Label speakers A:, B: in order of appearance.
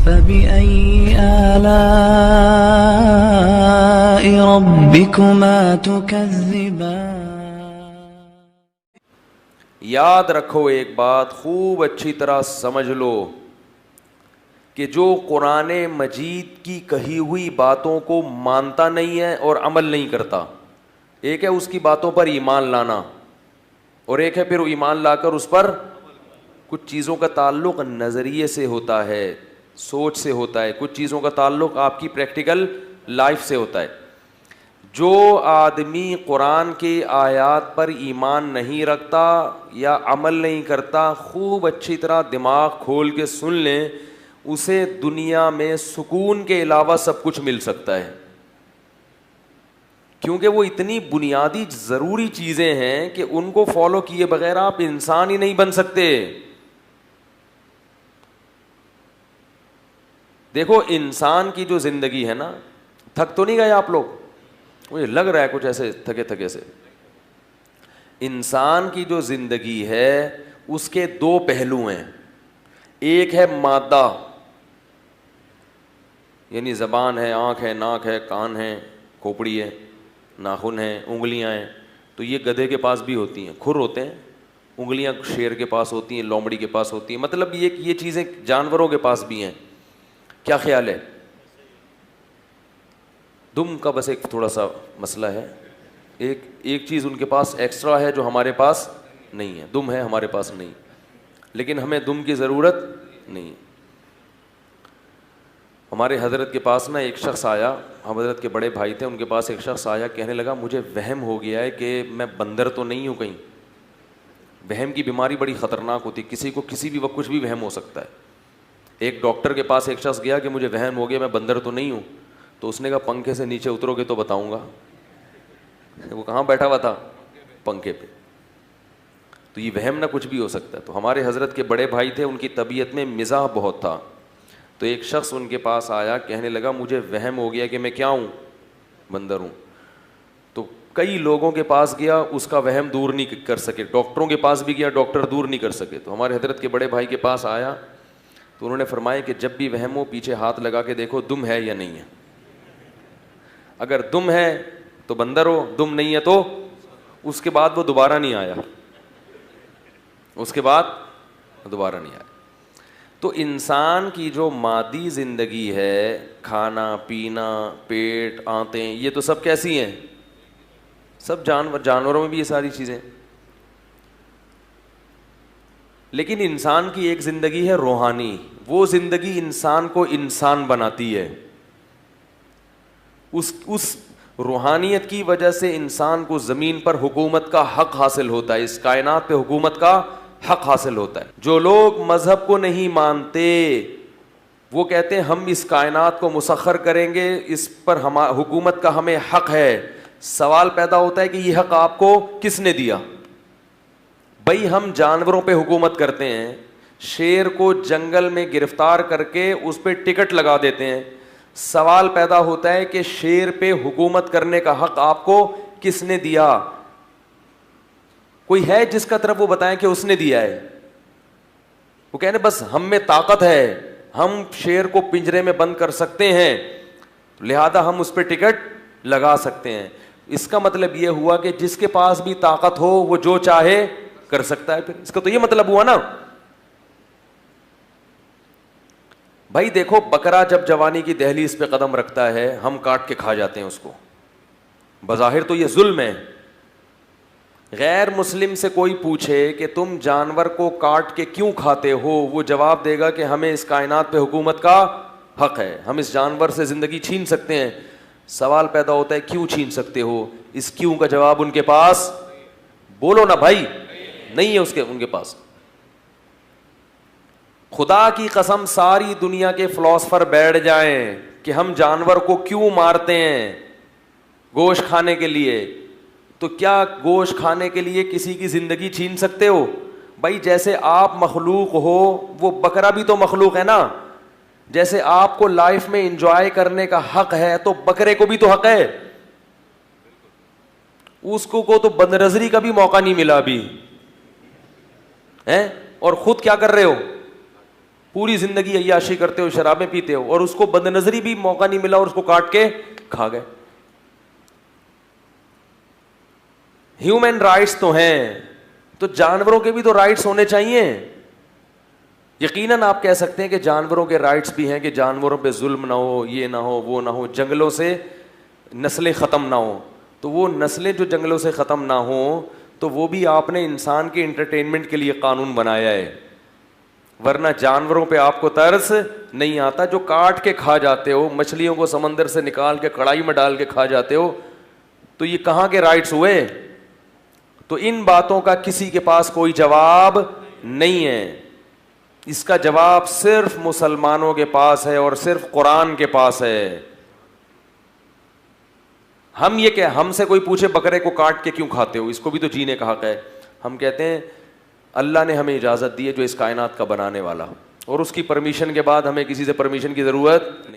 A: فبأي آلاء ربكما تكذبان۔
B: یاد رکھو ایک بات، خوب اچھی طرح سمجھ لو کہ جو قرآن مجید کی کہی ہوئی باتوں کو مانتا نہیں ہے اور عمل نہیں کرتا، ایک ہے اس کی باتوں پر ایمان لانا، اور ایک ہے پھر ایمان لا کر اس پر کچھ چیزوں کا تعلق نظریے سے ہوتا ہے، سوچ سے ہوتا ہے، کچھ چیزوں کا تعلق آپ کی پریکٹیکل لائف سے ہوتا ہے۔ جو آدمی قرآن کی آیات پر ایمان نہیں رکھتا یا عمل نہیں کرتا، خوب اچھی طرح دماغ کھول کے سن لیں، اسے دنیا میں سکون کے علاوہ سب کچھ مل سکتا ہے، کیونکہ وہ اتنی بنیادی ضروری چیزیں ہیں کہ ان کو فالو کیے بغیر آپ انسان ہی نہیں بن سکتے۔ دیکھو انسان کی جو زندگی ہے نا، تھک تو نہیں گئے آپ لوگ؟ مجھے لگ رہا ہے کچھ ایسے تھکے تھکے سے۔ انسان کی جو زندگی ہے اس کے دو پہلو ہیں، ایک ہے مادہ، یعنی زبان ہے، آنکھ ہے، ناک ہے، کان ہے، کھوپڑی ہے، ناخن ہیں، انگلیاں ہیں، تو یہ گدھے کے پاس بھی ہوتی ہیں، کھر ہوتے ہیں، انگلیاں شیر کے پاس ہوتی ہیں، لومڑی کے پاس ہوتی ہیں، مطلب یہ چیزیں جانوروں کے پاس بھی ہیں۔ کیا خیال ہے؟ دم کا بس ایک تھوڑا سا مسئلہ ہے، ایک چیز ان کے پاس ایکسٹرا ہے جو ہمارے پاس نہیں ہے، دم ہے ہمارے پاس نہیں، لیکن ہمیں دم کی ضرورت نہیں۔ ہمارے حضرت کے پاس نا ایک شخص آیا، ہم حضرت کے بڑے بھائی تھے، ان کے پاس ایک شخص آیا، کہنے لگا مجھے وہم ہو گیا ہے کہ میں بندر تو نہیں ہوں کہیں۔ وہم کی بیماری بڑی خطرناک ہوتی ہے، کسی کو کسی بھی وقت کچھ بھی وہم ہو سکتا ہے۔ ایک ڈاکٹر کے پاس ایک شخص گیا کہ مجھے وہم ہو گیا میں بندر تو نہیں ہوں، تو اس نے کہا پنکھے سے نیچے اترو گے تو بتاؤں گا۔ وہ کہاں بیٹھا ہوا تھا؟ پنکھے پہ۔ تو یہ وہم نہ کچھ بھی ہو سکتا ہے۔ تو ہمارے حضرت کے بڑے بھائی تھے، ان کی طبیعت میں مزاح بہت تھا، تو ایک شخص ان کے پاس آیا، کہنے لگا مجھے وہم ہو گیا کہ میں کیا ہوں؟ بندر ہوں۔ تو کئی لوگوں کے پاس گیا، اس کا وہم دور نہیں کر سکے، ڈاکٹروں کے پاس بھی گیا، ڈاکٹر دور نہیں کر سکے۔ تو ہمارے حضرت کے بڑے بھائی کے پاس آیا تو انہوں نے فرمایا کہ جب بھی وہم ہو پیچھے ہاتھ لگا کے دیکھو دم ہے یا نہیں ہے، اگر دم ہے تو بندر ہو، دم نہیں ہے تو اس کے بعد وہ دوبارہ نہیں آیا، اس کے بعد دوبارہ نہیں آیا۔ تو انسان کی جو مادی زندگی ہے، کھانا پینا، پیٹ، آنتیں، یہ تو سب کیسی ہیں؟ سب جانوروں میں بھی یہ ساری چیزیں۔ لیکن انسان کی ایک زندگی ہے روحانی، وہ زندگی انسان کو انسان بناتی ہے۔ اس روحانیت کی وجہ سے انسان کو زمین پر حکومت کا حق حاصل ہوتا ہے، اس کائنات پہ حکومت کا حق حاصل ہوتا ہے۔ جو لوگ مذہب کو نہیں مانتے وہ کہتے ہیں ہم اس کائنات کو مسخر کریں گے، اس پر حکومت کا ہمیں حق ہے۔ سوال پیدا ہوتا ہے کہ یہ حق آپ کو کس نے دیا؟ بھائی ہم جانوروں پہ حکومت کرتے ہیں، شیر کو جنگل میں گرفتار کر کے اس پہ ٹکٹ لگا دیتے ہیں، سوال پیدا ہوتا ہے کہ شیر پہ حکومت کرنے کا حق آپ کو کس نے دیا؟ کوئی ہے جس کا طرف وہ بتائیں کہ اس نے دیا ہے؟ وہ کہنے بس ہم میں طاقت ہے، ہم شیر کو پنجرے میں بند کر سکتے ہیں، لہذا ہم اس پہ ٹکٹ لگا سکتے ہیں۔ اس کا مطلب یہ ہوا کہ جس کے پاس بھی طاقت ہو وہ جو چاہے کر سکتا ہے، پھر اس کا تو یہ مطلب ہوا نا۔ بھائی دیکھو بکرا جب جوانی کی دہلیز پہ قدم رکھتا ہے ہم کاٹ کے کھا جاتے ہیں اس کو، بظاہر تو یہ ظلم ہے۔ غیر مسلم سے کوئی پوچھے کہ تم جانور کو کاٹ کے کیوں کھاتے ہو، وہ جواب دے گا کہ ہمیں اس کائنات پہ حکومت کا حق ہے، ہم اس جانور سے زندگی چھین سکتے ہیں۔ سوال پیدا ہوتا ہے کیوں چھین سکتے ہو؟ اس کیوں کا جواب ان کے پاس بولو نا بھائی، نہیں ہے ان کے پاس۔ خدا کی قسم ساری دنیا کے فلاسفر بیٹھ جائیں کہ ہم جانور کو کیوں مارتے ہیں؟ گوشت کھانے کے لیے۔ تو کیا گوشت کھانے کے لیے کسی کی زندگی چھین سکتے ہو؟ بھائی جیسے آپ مخلوق ہو وہ بکرا بھی تو مخلوق ہے نا، جیسے آپ کو لائف میں انجوائے کرنے کا حق ہے تو بکرے کو بھی تو حق ہے۔ اس کو تو بندرزری کا بھی موقع نہیں ملا ابھی ہے، اور خود کیا کر رہے ہو؟ پوری زندگی عیاشی کرتے ہو, شرابیں پیتے ہو, اور اس کو بد نظری بھی موقع نہیں ملا اور اس کو کاٹ کے کھا گئے. ہیومن رائٹس تو ہیں, تو جانوروں کے بھی تو رائٹس ہونے چاہیے. یقیناً آپ کہہ سکتے ہیں کہ جانوروں کے رائٹس بھی ہیں کہ جانوروں پہ ظلم نہ ہو, یہ نہ ہو, وہ نہ ہو, جنگلوں سے نسلیں ختم نہ ہوں. تو وہ نسلیں جو جنگلوں سے ختم نہ ہوں تو وہ بھی آپ نے انسان کے انٹرٹینمنٹ کے لیے قانون بنایا ہے, ورنہ جانوروں پہ آپ کو ترس نہیں آتا. جو کاٹ کے کھا جاتے ہو, مچھلیوں کو سمندر سے نکال کے کڑائی میں ڈال کے کھا جاتے ہو, تو یہ کہاں کے رائٹس ہوئے؟ تو ان باتوں کا کسی کے پاس کوئی جواب نہیں ہے. اس کا جواب صرف مسلمانوں کے پاس ہے اور صرف قرآن کے پاس ہے. ہم یہ کہ ہم سے کوئی پوچھے بکرے کو کاٹ کے کیوں کھاتے ہو, اس کو بھی تو جینے کا حق ہے. ہم کہتے ہیں اللہ نے ہمیں اجازت دی ہے, جو اس کائنات کا بنانے والا, اور اس کی پرمیشن کے بعد ہمیں کسی سے پرمیشن کی ضرورت نہیں.